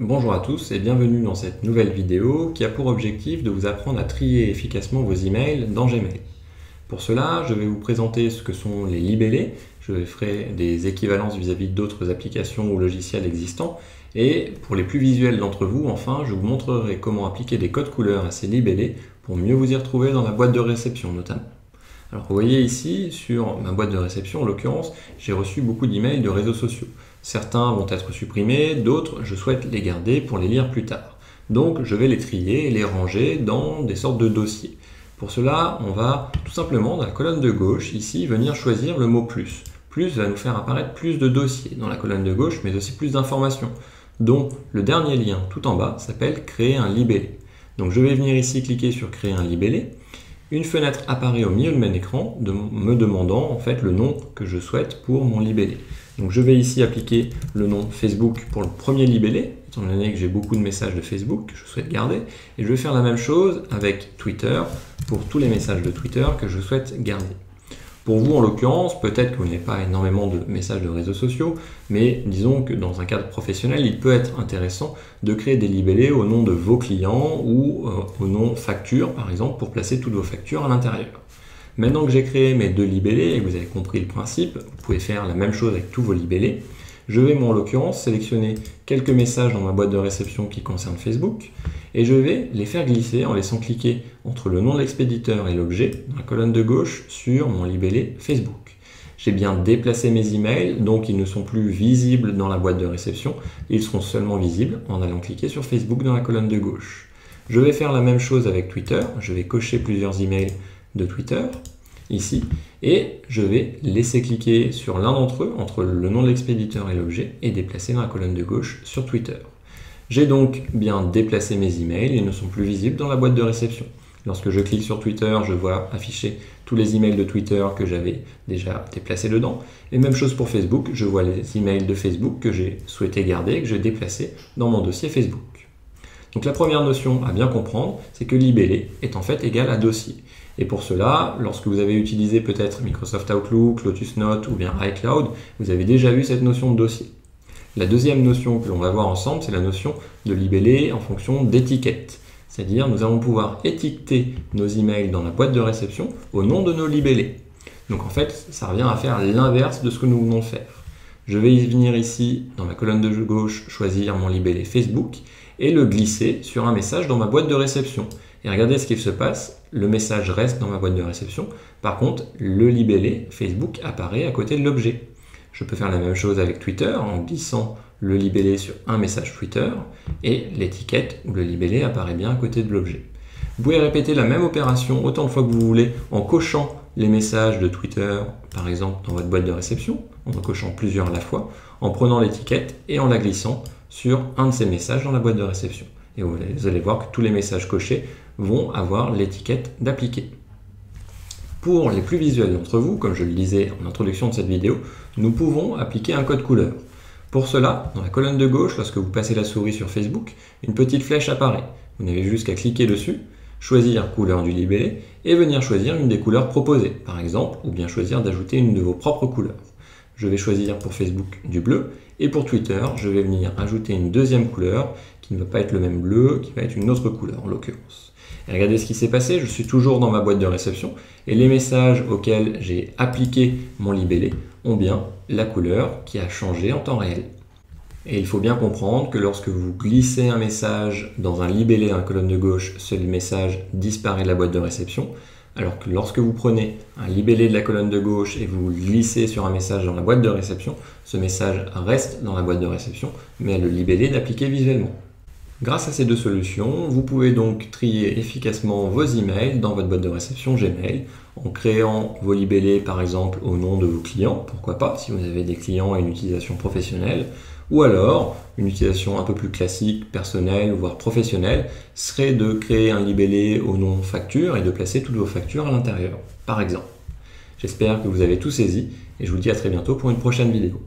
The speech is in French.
Bonjour à tous et bienvenue dans cette nouvelle vidéo qui a pour objectif de vous apprendre à trier efficacement vos emails dans Gmail. Pour cela, je vais vous présenter ce que sont les libellés, je ferai des équivalences vis-à-vis d'autres applications ou logiciels existants et pour les plus visuels d'entre vous, enfin, je vous montrerai comment appliquer des codes couleurs à ces libellés pour mieux vous y retrouver dans la boîte de réception notamment. Alors vous voyez ici, sur ma boîte de réception en l'occurrence, j'ai reçu beaucoup d'emails de réseaux sociaux. Certains vont être supprimés, d'autres je souhaite les garder pour les lire plus tard. Donc je vais les trier et les ranger dans des sortes de dossiers. Pour cela, on va tout simplement dans la colonne de gauche, ici, venir choisir le mot plus. Plus va nous faire apparaître plus de dossiers dans la colonne de gauche, mais aussi plus d'informations, dont le dernier lien tout en bas s'appelle créer un libellé. Donc je vais venir ici cliquer sur créer un libellé. Une fenêtre apparaît au milieu de mon écran me demandant en fait le nom que je souhaite pour mon libellé. Donc je vais ici appliquer le nom Facebook pour le premier libellé, étant donné que j'ai beaucoup de messages de Facebook que je souhaite garder. Et je vais faire la même chose avec Twitter pour tous les messages de Twitter que je souhaite garder. Pour vous, en l'occurrence, peut-être que vous n'avez pas énormément de messages de réseaux sociaux, mais disons que dans un cadre professionnel, il peut être intéressant de créer des libellés au nom de vos clients ou au nom facture, par exemple, pour placer toutes vos factures à l'intérieur. Maintenant que j'ai créé mes deux libellés et que vous avez compris le principe, vous pouvez faire la même chose avec tous vos libellés. Je vais, moi en l'occurrence, sélectionner quelques messages dans ma boîte de réception qui concernent Facebook et je vais les faire glisser en laissant cliquer entre le nom de l'expéditeur et l'objet dans la colonne de gauche sur mon libellé Facebook. J'ai bien déplacé mes emails, donc ils ne sont plus visibles dans la boîte de réception, ils seront seulement visibles en allant cliquer sur Facebook dans la colonne de gauche. Je vais faire la même chose avec Twitter, je vais cocher plusieurs emails de Twitter, ici, et je vais laisser cliquer sur l'un d'entre eux, entre le nom de l'expéditeur et l'objet, et déplacer dans la colonne de gauche sur Twitter. J'ai donc bien déplacé mes emails, ils ne sont plus visibles dans la boîte de réception. Lorsque je clique sur Twitter, je vois afficher tous les emails de Twitter que j'avais déjà déplacés dedans. Et même chose pour Facebook, je vois les emails de Facebook que j'ai souhaité garder et que j'ai déplacés dans mon dossier Facebook. Donc la première notion à bien comprendre, c'est que libellé est en fait égal à dossier. Et pour cela, lorsque vous avez utilisé peut-être Microsoft Outlook, Lotus Notes ou bien iCloud, vous avez déjà vu cette notion de dossier. La deuxième notion que l'on va voir ensemble, c'est la notion de libellé en fonction d'étiquette. C'est-à-dire, nous allons pouvoir étiqueter nos emails dans la boîte de réception au nom de nos libellés. Donc en fait, ça revient à faire l'inverse de ce que nous venons de faire. Je vais venir ici, dans la colonne de gauche, choisir mon libellé Facebook et le glisser sur un message dans ma boîte de réception. Et regardez ce qu'il se passe, le message reste dans ma boîte de réception. Par contre, le libellé Facebook apparaît à côté de l'objet. Je peux faire la même chose avec Twitter en glissant le libellé sur un message Twitter et l'étiquette ou le libellé apparaît bien à côté de l'objet. Vous pouvez répéter la même opération autant de fois que vous voulez en cochant les messages de Twitter, par exemple dans votre boîte de réception, en cochant plusieurs à la fois, en prenant l'étiquette et en la glissant sur un de ces messages dans la boîte de réception. Et vous allez voir que tous les messages cochés vont avoir l'étiquette d'appliquer. Pour les plus visuels d'entre vous, comme je le disais en introduction de cette vidéo, nous pouvons appliquer un code couleur. Pour cela, dans la colonne de gauche, lorsque vous passez la souris sur Facebook, une petite flèche apparaît. Vous n'avez juste qu'à cliquer dessus, choisir couleur du libellé et venir choisir une des couleurs proposées, par exemple, ou bien choisir d'ajouter une de vos propres couleurs. Je vais choisir pour Facebook du bleu et pour Twitter, je vais venir ajouter une deuxième couleur qui ne va pas être le même bleu, qui va être une autre couleur en l'occurrence. Et regardez ce qui s'est passé, je suis toujours dans ma boîte de réception et les messages auxquels j'ai appliqué mon libellé ont bien la couleur qui a changé en temps réel. Et il faut bien comprendre que lorsque vous glissez un message dans un libellé dans la colonne de gauche, ce message disparaît de la boîte de réception, alors que lorsque vous prenez un libellé de la colonne de gauche et vous glissez sur un message dans la boîte de réception, ce message reste dans la boîte de réception, mais le libellé est appliqué visuellement. Grâce à ces deux solutions, vous pouvez donc trier efficacement vos emails dans votre boîte de réception Gmail en créant vos libellés par exemple au nom de vos clients, pourquoi pas si vous avez des clients et une utilisation professionnelle, ou alors une utilisation un peu plus classique, personnelle, voire professionnelle, serait de créer un libellé au nom facture et de placer toutes vos factures à l'intérieur, par exemple. J'espère que vous avez tout saisi et je vous dis à très bientôt pour une prochaine vidéo.